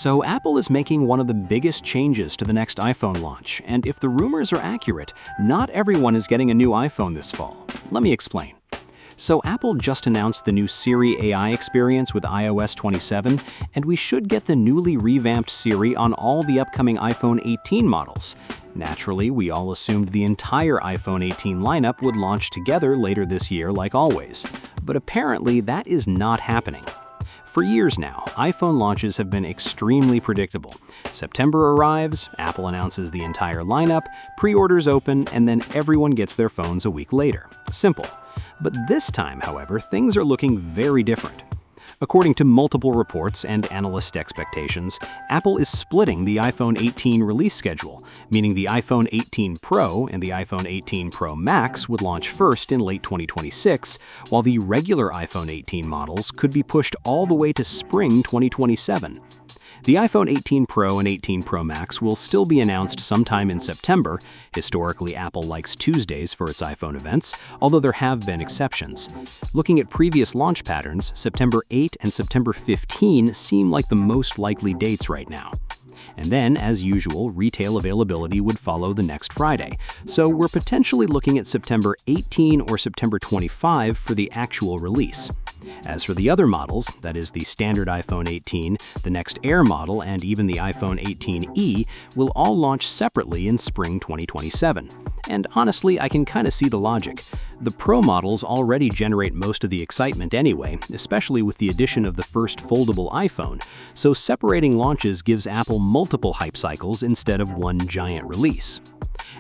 So Apple is making one of the biggest changes to the next iPhone launch, and if the rumors are accurate, not everyone is getting a new iPhone this fall. Let me explain. So Apple just announced the new Siri AI experience with iOS 27, and we should get the newly revamped Siri on all the upcoming iPhone 18 models. Naturally, we all assumed the entire iPhone 18 lineup would launch together later this year like always. But apparently that is not happening. For years now, iPhone launches have been extremely predictable. September arrives, Apple announces the entire lineup, pre-orders open, and then everyone gets their phones a week later. Simple. But this time, however, things are looking very different. According to multiple reports and analyst expectations, Apple is splitting the iPhone 18 release schedule, meaning the iPhone 18 Pro and the iPhone 18 Pro Max would launch first in late 2026, while the regular iPhone 18 models could be pushed all the way to spring 2027. The iPhone 18 Pro and 18 Pro Max will still be announced sometime in September. Historically, Apple likes Tuesdays for its iPhone events, although there have been exceptions. Looking at previous launch patterns, September 8 and September 15 seem like the most likely dates right now. And then, as usual, retail availability would follow the next Friday, so we're potentially looking at September 18 or September 25 for the actual release. As for the other models, that is the standard iPhone 18, the next Air model, and even the iPhone 18e, will all launch separately in spring 2027. And honestly, I can kind of see the logic. The Pro models already generate most of the excitement anyway, especially with the addition of the first foldable iPhone, so separating launches gives Apple multiple hype cycles instead of one giant release.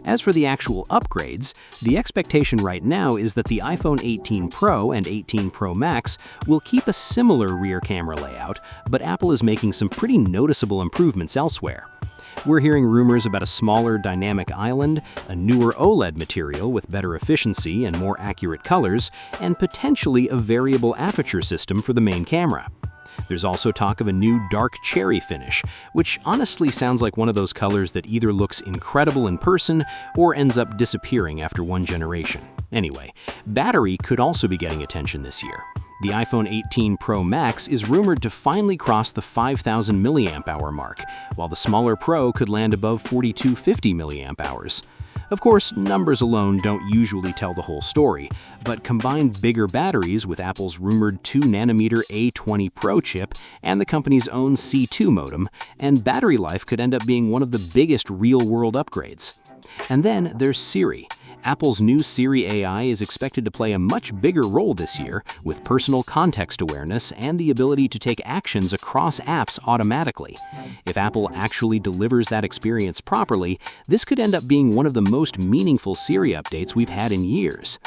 As for the actual upgrades, the expectation right now is that the iPhone 18 Pro and 18 Pro Max will keep a similar rear camera layout, but Apple is making some pretty noticeable improvements elsewhere. We're hearing rumors about a smaller dynamic island, a newer OLED material with better efficiency and more accurate colors, and potentially a variable aperture system for the main camera. There's also talk of a new dark cherry finish, which honestly sounds like one of those colors that either looks incredible in person or ends up disappearing after one generation. Anyway, battery could also be getting attention this year. The iPhone 18 Pro Max is rumored to finally cross the 5,000 mAh mark, while the smaller Pro could land above 4,250 mAh. Of course, numbers alone don't usually tell the whole story, but combine bigger batteries with Apple's rumored 2nm A20 Pro chip and the company's own C2 modem, and battery life could end up being one of the biggest real-world upgrades. And then there's Siri. Apple's new Siri AI is expected to play a much bigger role this year, with personal context awareness and the ability to take actions across apps automatically. If Apple actually delivers that experience properly, this could end up being one of the most meaningful Siri updates we've had in years.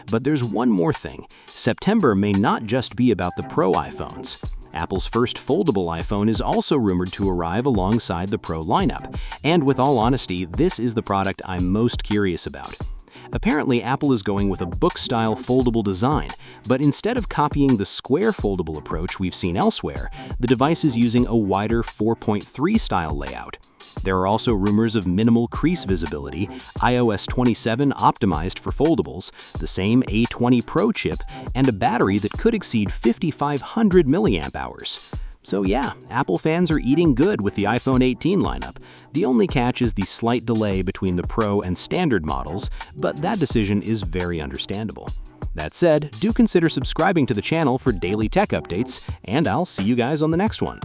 But there's one more thing. September may not just be about the Pro iPhones. Apple's first foldable iPhone is also rumored to arrive alongside the Pro lineup, and with all honesty, this is the product I'm most curious about. Apparently, Apple is going with a book-style foldable design, but instead of copying the square foldable approach we've seen elsewhere, the device is using a wider 4.3 style layout. There are also rumors of minimal crease visibility, iOS 27 optimized for foldables, the same A20 Pro chip, and a battery that could exceed 5,500 mAh. So yeah, Apple fans are eating good with the iPhone 18 lineup. The only catch is the slight delay between the Pro and standard models, but that decision is very understandable. That said, do consider subscribing to the channel for daily tech updates, and I'll see you guys on the next one.